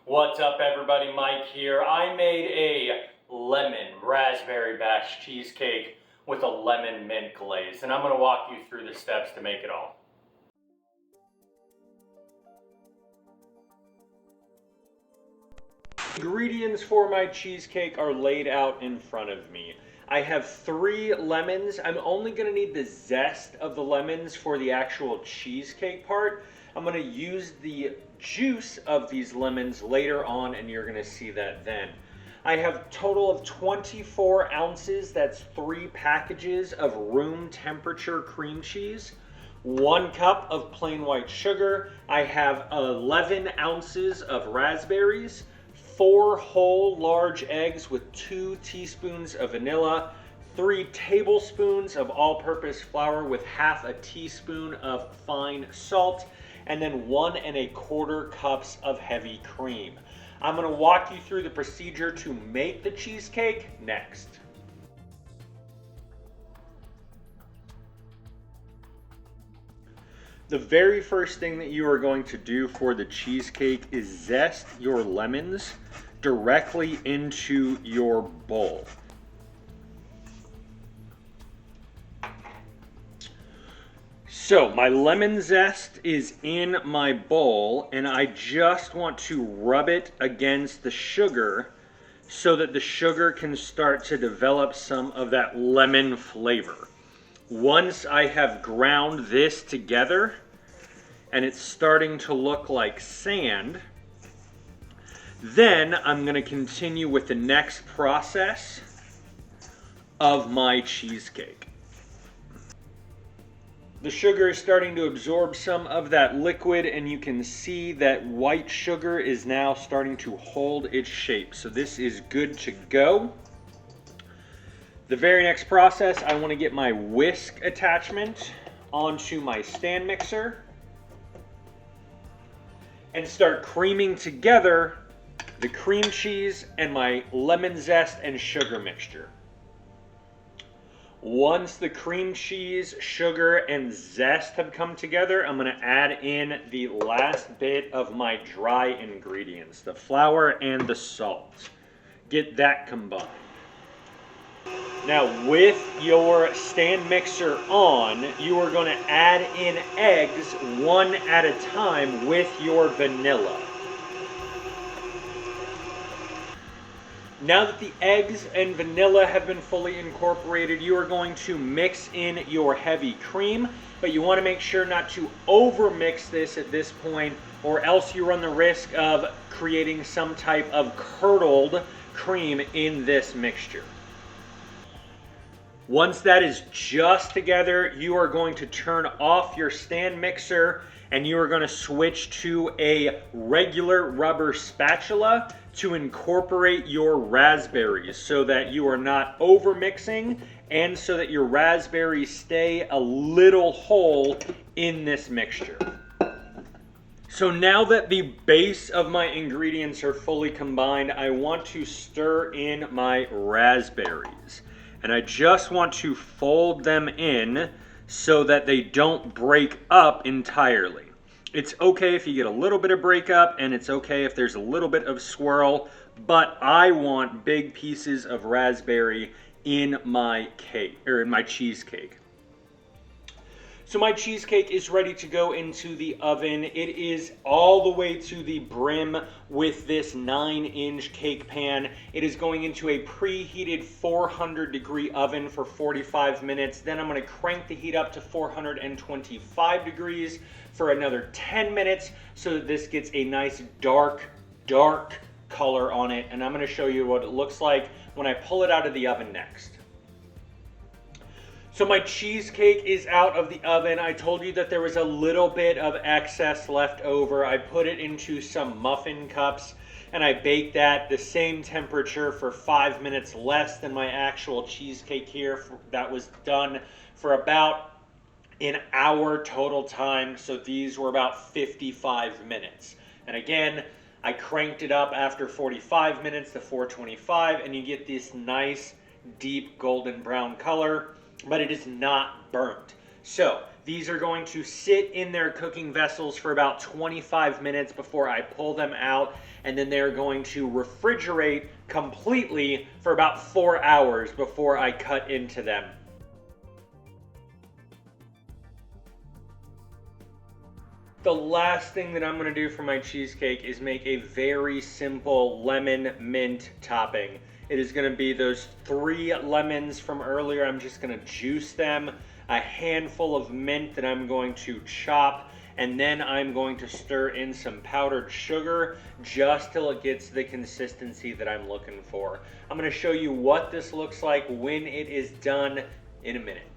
What's up everybody, Mike here. I made a lemon raspberry Basque cheesecake with a lemon mint glaze, and I'm going to walk you through the steps to make it all. Ingredients for my cheesecake are laid out in front of me. I have 3 lemons. I'm only going to need the zest of the lemons for the actual cheesecake part. I'm going to use the juice of these lemons later on, and you're going to see that then. I have a total of 24 ounces, that's 3 packages of room temperature cream cheese, 1 cup of plain white sugar. I have 11 ounces of raspberries, 4 whole large eggs with 2 teaspoons of vanilla, 3 tablespoons of all-purpose flour with half a teaspoon of fine salt, and then 1 1/4 cups of heavy cream. I'm going to walk you through the procedure to make the cheesecake next. The very first thing that you are going to do for the cheesecake is zest your lemons directly into your bowl. So my lemon zest is in my bowl, and I just want to rub it against the sugar so that the sugar can start to develop some of that lemon flavor. Once I have ground this together and it's starting to look like sand, then I'm going to continue with the next process of my cheesecake. The sugar is starting to absorb some of that liquid, and you can see that white sugar is now starting to hold its shape. So this is good to go. The very next process, I want to get my whisk attachment onto my stand mixer and start creaming together the cream cheese and my lemon zest and sugar mixture. Once the cream cheese, sugar, and zest have come together, I'm going to add in the last bit of my dry ingredients, the flour and the salt. Get that combined. Now, with your stand mixer on, you are going to add in eggs 1 at a time with your vanilla. Now that the eggs and vanilla have been fully incorporated, you are going to mix in your heavy cream, but you want to make sure not to over mix this at this point, or else you run the risk of creating some type of curdled cream in this mixture. Once that is just together, you are going to turn off your stand mixer and you are going to switch to a regular rubber spatula to incorporate your raspberries so that you are not over mixing and so that your raspberries stay a little whole in this mixture. So now that the base of my ingredients are fully combined, I want to stir in my raspberries. And I just want to fold them in so that they don't break up entirely. It's okay if you get a little bit of breakup, and it's okay if there's a little bit of swirl, but I want big pieces of raspberry in my cake, or in my cheesecake. So my cheesecake is ready to go into the oven. It is all the way to the brim with this 9-inch cake pan. It is going into a preheated 400-degree oven for 45 minutes. Then I'm going to crank the heat up to 425 degrees for another 10 minutes so that this gets a nice dark color on it. And I'm going to show you what it looks like when I pull it out of the oven next. So my cheesecake is out of the oven. I told you that there was a little bit of excess left over. I put it into some muffin cups and I baked that the same temperature for 5 minutes less than my actual cheesecake here. That was done for about an hour total time. So these were about 55 minutes. And again, I cranked it up after 45 minutes to 425 and you get this nice deep golden brown color, but it is not burnt. So these are going to sit in their cooking vessels for about 25 minutes before I pull them out, and then they're going to refrigerate completely for about 4 hours before I cut into them. The last thing that I'm going to do for my cheesecake is make a very simple lemon mint topping. It is going to be those 3 lemons from earlier. I'm just going to juice them, a handful of mint that I'm going to chop, and then I'm going to stir in some powdered sugar just till it gets the consistency that I'm looking for. I'm going to show you what this looks like when it is done in a minute.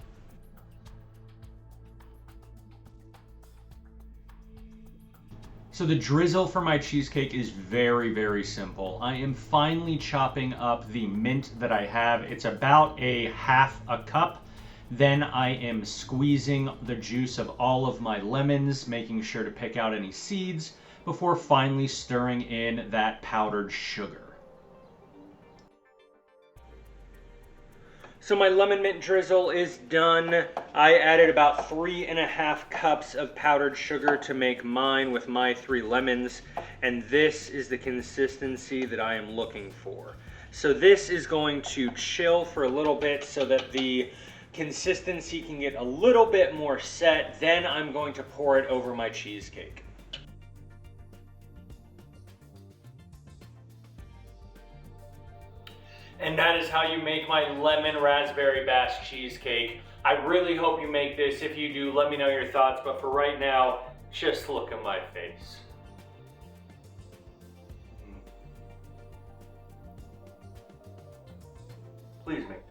So the drizzle for my cheesecake is very, very simple. I am finely chopping up the mint that I have. It's about a half a cup. Then I am squeezing the juice of all of my lemons, making sure to pick out any seeds before finally stirring in that powdered sugar. So my lemon mint drizzle is done. I added about 3.5 cups of powdered sugar to make mine with my 3 lemons, and this is the consistency that I am looking for. So this is going to chill for a little bit so that the consistency can get a little bit more set. Then I'm going to pour it over my cheesecake. And that is how you make my lemon raspberry Basque cheesecake. I really hope you make this. If you do, let me know your thoughts. But for right now, just look at my face. Please make